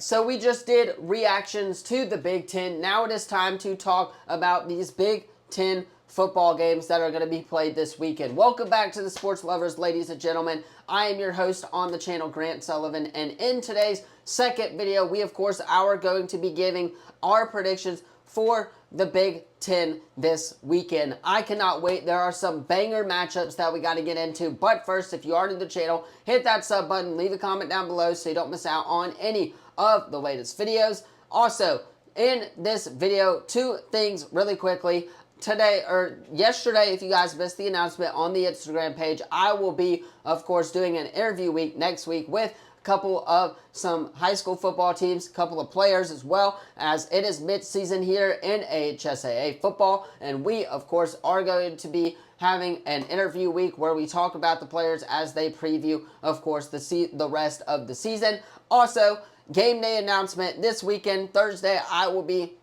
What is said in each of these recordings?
Alright, so we just did reactions to the Big Ten. Now it is time to talk about these Big Ten football games that are going to be played this weekend. Welcome back to the Sports Lovers, ladies and gentlemen. I am your host on the channel, Grant Sullivan, and in today's second video, we of course are going to be giving our predictions for the Big Ten this weekend. I cannot wait. There are some banger matchups that we got to get into. But first, if you are new to the channel, hit that sub button, leave a comment down below so you don't miss out on any of the latest videos. Also, in this video, two things really quickly. Yesterday, if you guys missed the announcement on the Instagram page, I will be, of course, doing an interview week next week with couple of some high school football teams, couple of players as well, as it is mid-season here in HSAA football, and we of course are going to be having an interview week where we talk about the players as they preview, of course, the rest of the season. Also, game day announcement this weekend, Thursday, I will be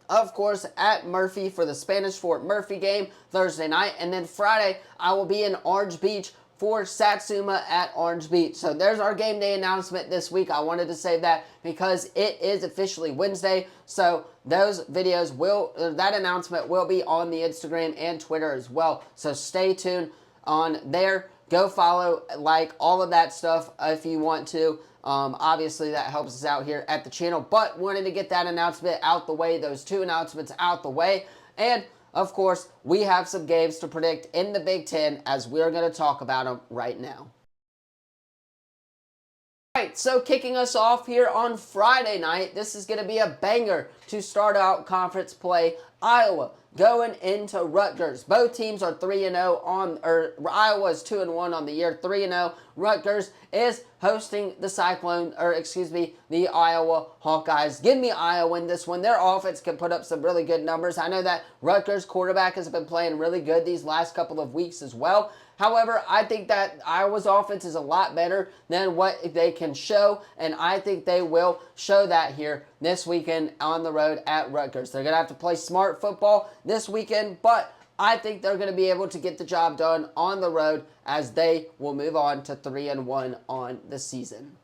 of course at Murphy for the Spanish Fort Murphy game Thursday night, and then Friday I will be in Orange Beach for Satsuma at Orange Beach. So there's our game day announcement this week. I wanted to say that because it is officially Wednesday. So those videos that announcement will be on the Instagram and Twitter as well. So stay tuned on there. Go follow, like, all of that stuff if you want to. Obviously that helps us out here at the channel, but wanted to get that announcement out the way, those two announcements out the way. And of course, we have some games to predict in the Big Ten as we're going to talk about them right now. Alright, so kicking us off here on Friday night, this is going to be a banger to start out conference play. Iowa going into Rutgers. Both teams are 3-0 Iowa is 2-1 on the year, 3-0. Rutgers is hosting the the Iowa Hawkeyes. Give me Iowa in this one. Their offense can put up some really good numbers. I know that Rutgers quarterback has been playing really good these last couple of weeks as well. However, I think that Iowa's offense is a lot better than what they can show, and I think they will show that here this weekend on the road at Rutgers. They're going to have to play smart football this weekend, but I think they're going to be able to get the job done on the road as they will move on to 3-1 on the season.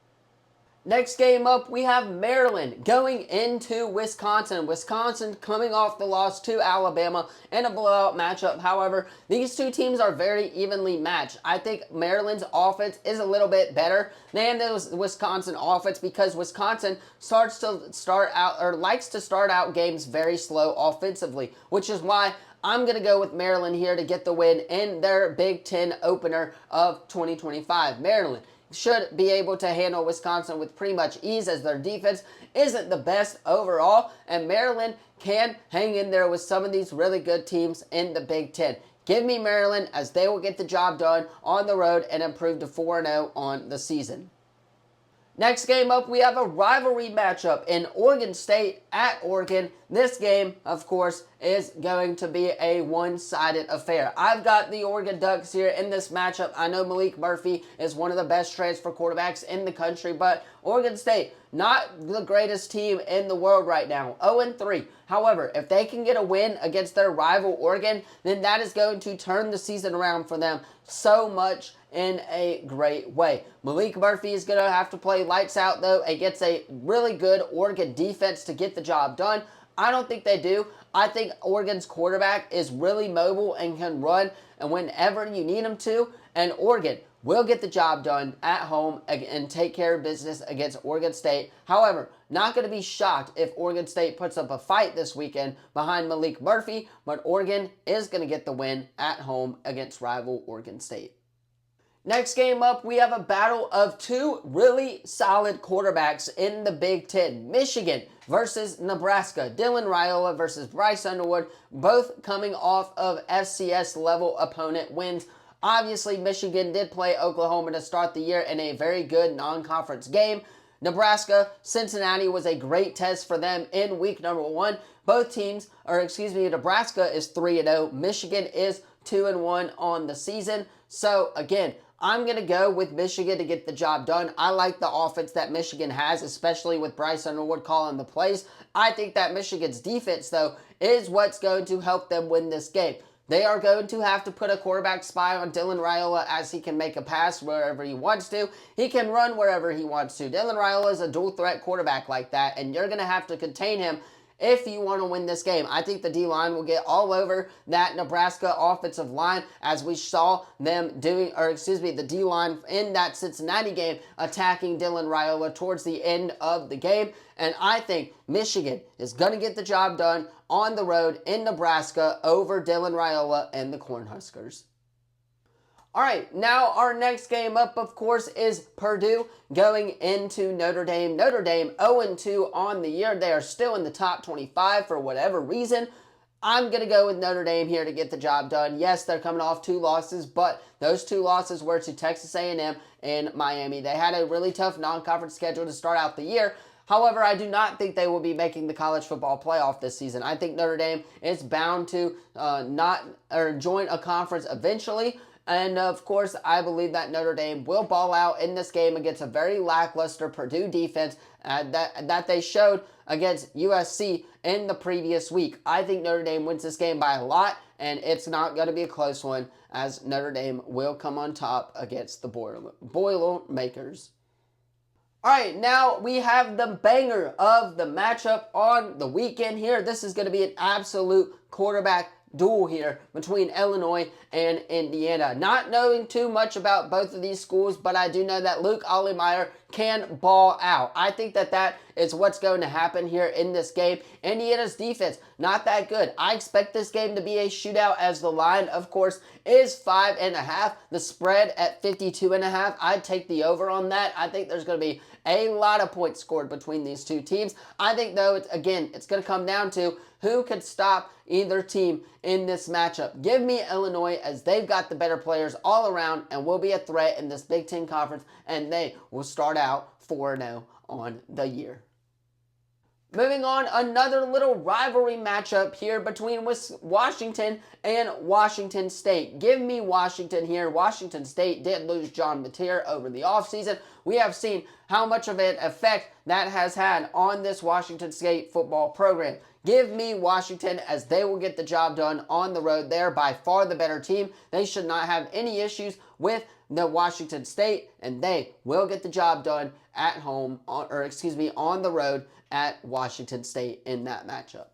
Next game up, we have Maryland going into Wisconsin. Wisconsin coming off the loss to Alabama in a blowout matchup. However, these two teams are very evenly matched. I think Maryland's offense is a little bit better than the Wisconsin offense because Wisconsin likes to start out games very slow offensively, which is why I'm going to go with Maryland here to get the win in their Big Ten opener of 2025. Maryland should be able to handle Wisconsin with pretty much ease as their defense isn't the best overall, and Maryland can hang in there with some of these really good teams in the Big Ten. Give me Maryland as they will get the job done on the road and improve to 4-0 on the season. Next game up, we have a rivalry matchup in Oregon State at Oregon. This game, of course, is going to be a one-sided affair. I've got the Oregon Ducks here in this matchup. I know Malik Murphy is one of the best transfer quarterbacks in the country, but Oregon State, not the greatest team in the world right now, 0-3. However, if they can get a win against their rival Oregon, then that is going to turn the season around for them so much in a great way. Malik Murphy is going to have to play lights out, though, against a really good Oregon defense to get the job done. I don't think they do. I think Oregon's quarterback is really mobile and can run and whenever you need him to, and Oregon will get the job done at home and take care of business against Oregon State. However, not going to be shocked if Oregon State puts up a fight this weekend behind Malik Murphy, but Oregon is going to get the win at home against rival Oregon State. Next game up, we have a battle of two really solid quarterbacks in the Big Ten. Michigan versus Nebraska. Dylan Raiola versus Bryce Underwood, both coming off of FCS level opponent wins. Obviously, Michigan did play Oklahoma to start the year in a very good non-conference game. Nebraska, Cincinnati was a great test for them in week number 1. Nebraska is 3-0. Michigan is 2-1 on the season. So, again, I'm going to go with Michigan to get the job done. I like the offense that Michigan has, especially with Bryce Underwood calling the plays. I think that Michigan's defense, though, is what's going to help them win this game. They are going to have to put a quarterback spy on Dylan Raiola, as he can make a pass wherever he wants to. He can run wherever he wants to. Dylan Raiola is a dual threat quarterback like that, and you're going to have to contain him if you want to win this game. I think the D-line will get all over that Nebraska offensive line, as we saw them doing, the D-line in that Cincinnati game attacking Dylan Raiola towards the end of the game. And I think Michigan is going to get the job done on the road in Nebraska over Dylan Raiola and the Cornhuskers. All right, now our next game up, of course, is Purdue going into Notre Dame. Notre Dame 0-2 on the year. They are still in the top 25 for whatever reason. I'm going to go with Notre Dame here to get the job done. Yes, they're coming off 2 losses, but those 2 losses were to Texas A&M and Miami. They had a really tough non-conference schedule to start out the year. However, I do not think they will be making the college football playoff this season. I think Notre Dame is bound to join a conference eventually. And, of course, I believe that Notre Dame will ball out in this game against a very lackluster Purdue defense that they showed against USC in the previous week. I think Notre Dame wins this game by a lot, and it's not going to be a close one, as Notre Dame will come on top against the Boilermakers. All right, now we have the banger of the matchup on the weekend here. This is going to be an absolute quarterback duel here between Illinois and Indiana. Not knowing too much about both of these schools, but I do know that Luke Ollemeyer can ball out. I think that is what's going to happen here in this game. Indiana's defense, not that good. I expect this game to be a shootout, as the line, of course, is 5.5. The spread at 52.5. I'd take the over on that. I think there's going to be a lot of points scored between these two teams. I think, though, it's going to come down to who can stop either team in this matchup. Give me Illinois, as they've got the better players all around and will be a threat in this Big Ten Conference, and they will start out 4-0 on the year. Moving on, another little rivalry matchup here between Washington and Washington State. Give me Washington here. Washington State did lose John Mateer over the offseason. We have seen how much of an effect that has had on this Washington State football program. Give me Washington, as they will get the job done on the road. They're by far the better team. They should not have any issues with the Washington State, and they will get the job done at home, on the road at Washington State in that matchup.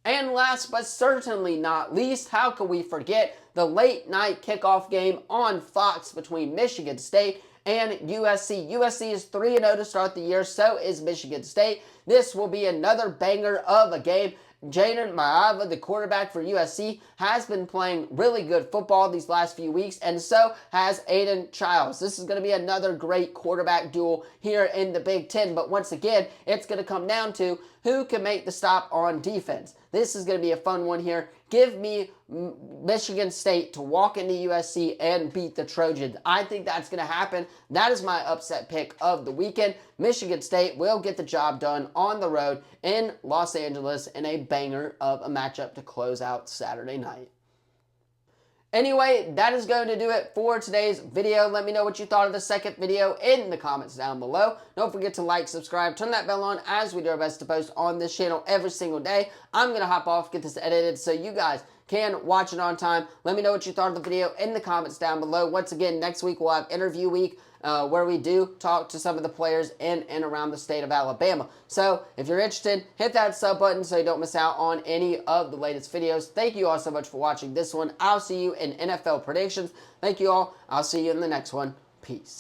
And last but certainly not least, how can we forget the late night kickoff game on Fox between Michigan State and USC. USC is 3-0 to start the year, so is Michigan State. This will be another banger of a game. Jaden Maava, the quarterback for USC, has been playing really good football these last few weeks, and so has Aiden Childs. This is going to be another great quarterback duel here in the Big Ten, but once again, it's going to come down to who can make the stop on defense. This is going to be a fun one here. Give me Michigan State to walk into USC and beat the Trojans. I think that's going to happen. That is my upset pick of the weekend. Michigan State will get the job done on the road in Los Angeles in a banger of a matchup to close out Saturday night. Anyway, that is going to do it for today's video. Let me know what you thought of the second video in the comments down below. Don't forget to like, subscribe, turn that bell on, as we do our best to post on this channel every single day. I'm going to hop off, get this edited so you guys can watch it on time. Let me know what you thought of the video in the comments down below. Once again, next week we'll have interview week, where we do talk to some of the players in and around the state of Alabama. So if you're interested, hit that sub button so you don't miss out on any of the latest videos. Thank you all so much for watching this one. I'll see you in NFL predictions. Thank you all. I'll see you in the next one. Peace.